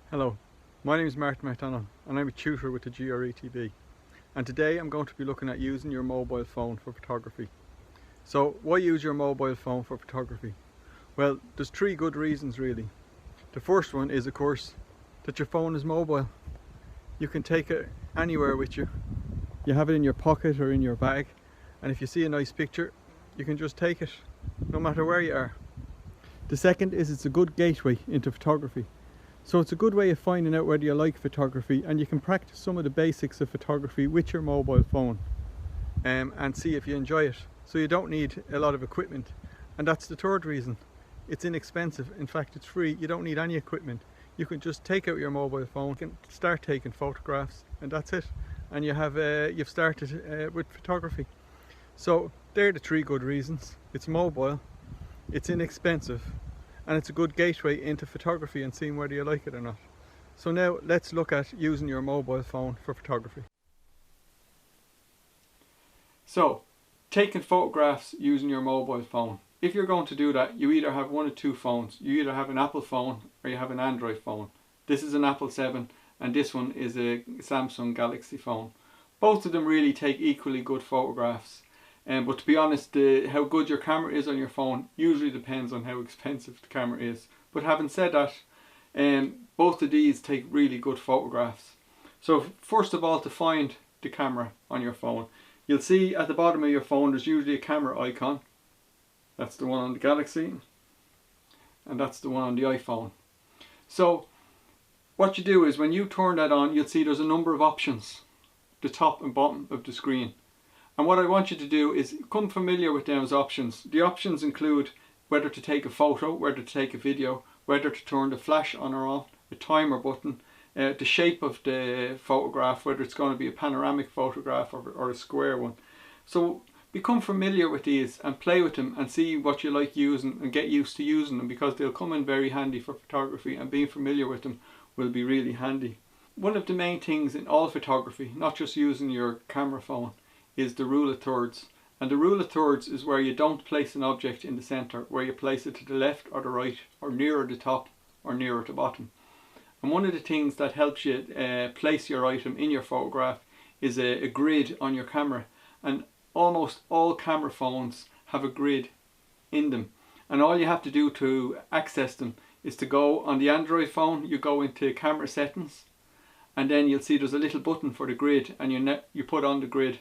Hello, my name is Martin McDonald and I'm a tutor with the GRETB, and today I'm going to be looking at using your mobile phone for photography. So why use your mobile phone for photography? Well, there's three good reasons really. The first one is of course that your phone is mobile. You can take it anywhere with you. You have it in your pocket or in your bag, and if you see a nice picture you can just take it no matter where you are. The second is it's a good gateway into photography. So it's a good way of finding out whether you like photography, and you can practice some of the basics of photography with your mobile phone and see if you enjoy it. So you don't need a lot of equipment. And that's the third reason. It's inexpensive. In fact, it's free. You don't need any equipment. You can just take out your mobile phone, you can start taking photographs, and that's it. And you've started with photography. So they're the three good reasons. It's mobile, it's inexpensive, and it's a good gateway into photography and seeing whether you like it or not. So now let's look at using your mobile phone for photography. So, taking photographs using your mobile phone. If you're going to do that, you either have one of two phones. You either have an Apple phone or you have an Android phone. This is an Apple 7 and this one is a Samsung Galaxy phone. Both of them really take equally good photographs. But to be honest, how good your camera is on your phone usually depends on how expensive the camera is. But having said that, both of these take really good photographs. So first of all, to find the camera on your phone, you'll see at the bottom of your phone there's usually a camera icon. That's the one on the Galaxy, and that's the one on the iPhone. So what you do is when you turn that on, you'll see there's a number of options, the top and bottom of the screen. And what I want you to do is become familiar with those options. The options include whether to take a photo, whether to take a video, whether to turn the flash on or off, a timer button, the shape of the photograph, whether it's going to be a panoramic photograph or a square one. So become familiar with these and play with them and see what you like using and get used to using them, because they'll come in very handy for photography, and being familiar with them will be really handy. One of the main things in all photography, not just using your camera phone, is the rule of thirds. And the rule of thirds is where you don't place an object in the center, where you place it to the left or the right, or nearer the top or nearer the bottom. And one of the things that helps you place your item in your photograph is a grid on your camera. And almost all camera phones have a grid in them. And all you have to do to access them is to go on the Android phone, you go into camera settings, and then you'll see there's a little button for the grid, and you put on the grid.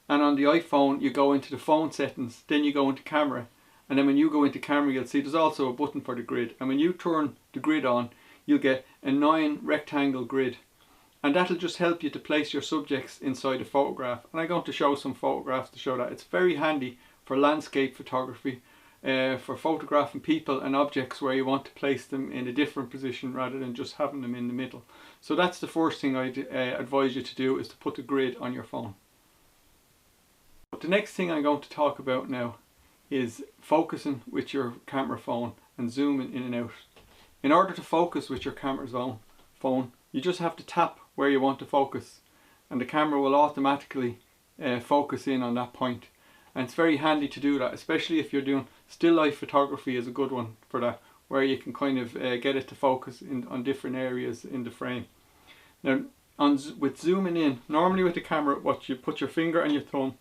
And on the iPhone you go into the phone settings, then you go into camera, and then when you go into camera you'll see there's also a button for the grid, and when you turn the grid on you'll get a 9 rectangle grid, and that'll just help you to place your subjects inside a photograph. And I'm going to show some photographs to show that. It's very handy for landscape photography, for photographing people and objects where you want to place them in a different position rather than just having them in the middle. So that's the first thing I'd advise you to do, is to put the grid on your phone. The next thing I'm going to talk about now is focusing with your camera phone and zooming in and out. In order to focus with your camera phone, you just have to tap where you want to focus, and the camera will automatically focus in on that point. And it's very handy to do that, especially if you're doing still life photography is a good one for that, where you can kind of get it to focus on different areas in the frame. Now with zooming in, normally with the camera, what you put your finger and your thumb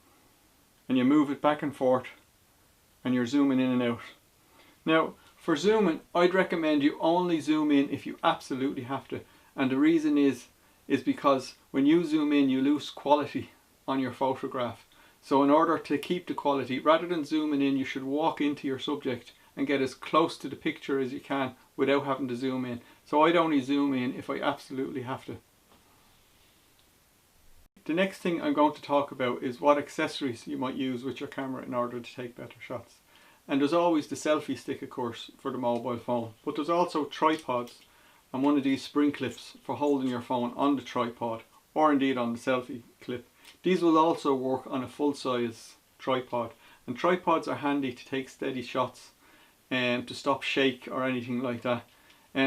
and you move it back and forth and you're zooming in and out. Now for zooming, I'd recommend you only zoom in if you absolutely have to, and the reason is because when you zoom in you lose quality on your photograph. So in order to keep the quality, rather than zooming in, you should walk into your subject and get as close to the picture as you can without having to zoom in. So I'd only zoom in if I absolutely have to. The next thing I'm going to talk about is what accessories you might use with your camera in order to take better shots. And there's always the selfie stick, of course, for the mobile phone, but there's also tripods and one of these spring clips for holding your phone on the tripod, or indeed on the selfie clip. These will also work on a full-size tripod, and tripods are handy to take steady shots and to stop shake or anything like that.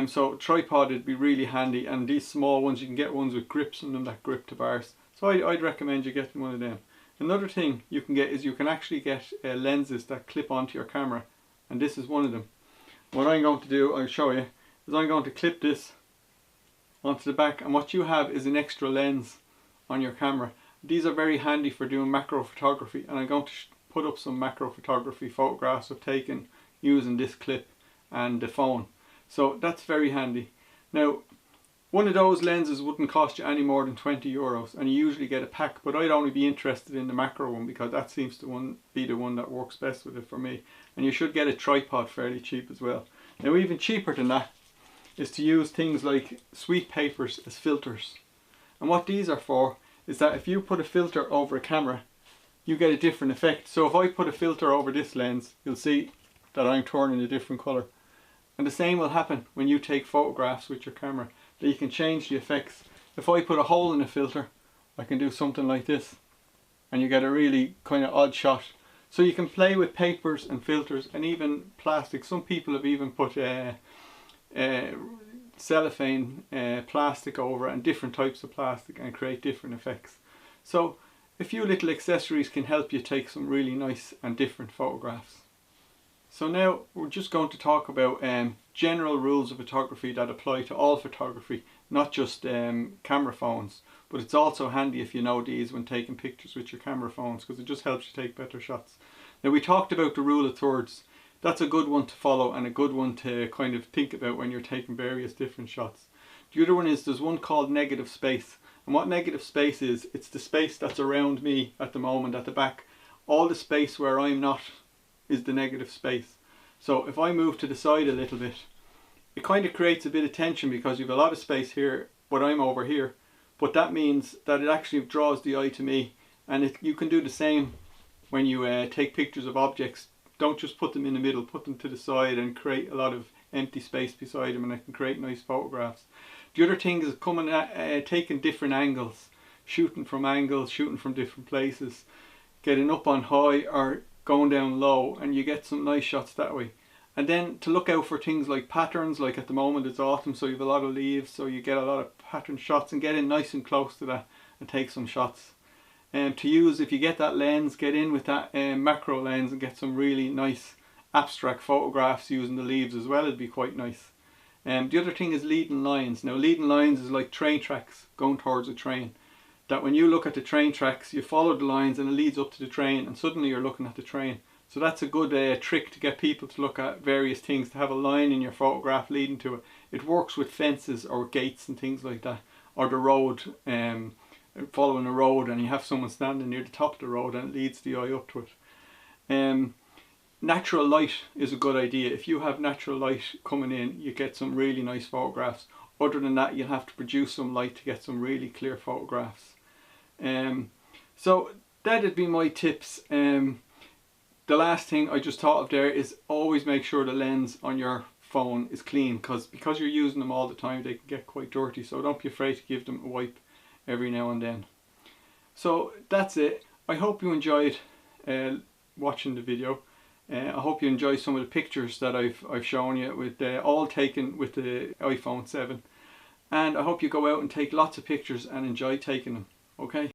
So tripod would be really handy, and these small ones, you can get ones with grips on them that grip the bars. So I'd recommend you getting one of them. Another thing you can get is you can actually get lenses that clip onto your camera, and this is one of them. What I'm going to do, I'll show you, is I'm going to clip this onto the back, and what you have is an extra lens on your camera. These are very handy for doing macro photography, and I'm going to put up some macro photography photographs I've taken using this clip and the phone. So that's very handy. Now, one of those lenses wouldn't cost you any more than 20 euros, and you usually get a pack, but I'd only be interested in the macro one because that seems to be the one that works best with it for me. And you should get a tripod fairly cheap as well. Now, even cheaper than that is to use things like sweet papers as filters. And what these are for is that if you put a filter over a camera, you get a different effect. So if I put a filter over this lens, you'll see that I'm turning a different colour. And the same will happen when you take photographs with your camera, that you can change the effects. If I put a hole in a filter, I can do something like this, and you get a really kind of odd shot. So you can play with papers and filters and even plastic. Some people have even put cellophane plastic over and different types of plastic and create different effects. So a few little accessories can help you take some really nice and different photographs. So now we're just going to talk about general rules of photography that apply to all photography, not just camera phones, but it's also handy if you know these when taking pictures with your camera phones, because it just helps you take better shots. Now, we talked about the rule of thirds. That's a good one to follow and a good one to kind of think about when you're taking various different shots. The other one is there's one called negative space. And what negative space is, it's the space that's around me at the moment at the back. All the space where I'm not is the negative space. So if I move to the side a little bit, it kind of creates a bit of tension because you have a lot of space here, but I'm over here. But that means that it actually draws the eye to me. And you can do the same when you take pictures of objects. Don't just put them in the middle, put them to the side and create a lot of empty space beside them, and it can create nice photographs. The other thing is coming at taking different angles, shooting from different places, getting up on high or going down low, and you get some nice shots that way. And then to look out for things like patterns, like at the moment it's autumn, so you have a lot of leaves, so you get a lot of pattern shots, and get in nice and close to that and take some shots. To use, if you get that lens, get in with that macro lens and get some really nice abstract photographs using the leaves as well. It'd be quite nice. The other thing is leading lines. Now, leading lines is like train tracks going towards a train. That when you look at the train tracks, you follow the lines and it leads up to the train, and suddenly you're looking at the train. So that's a good trick to get people to look at various things, to have a line in your photograph leading to it. It works with fences or gates and things like that, or the road, following a road, and you have someone standing near the top of the road and it leads the eye up to it. Natural light is a good idea. If you have natural light coming in, you get some really nice photographs. Other than that, you'll have to produce some light to get some really clear photographs. So that'd be my tips. The last thing I just thought of there is always make sure the lens on your phone is clean, because you're using them all the time, they can get quite dirty. So don't be afraid to give them a wipe every now and then. So that's it. I hope you enjoyed watching the video. I hope you enjoy some of the pictures that I've shown you, with all taken with the iPhone 7. And I hope you go out and take lots of pictures and enjoy taking them. Okay?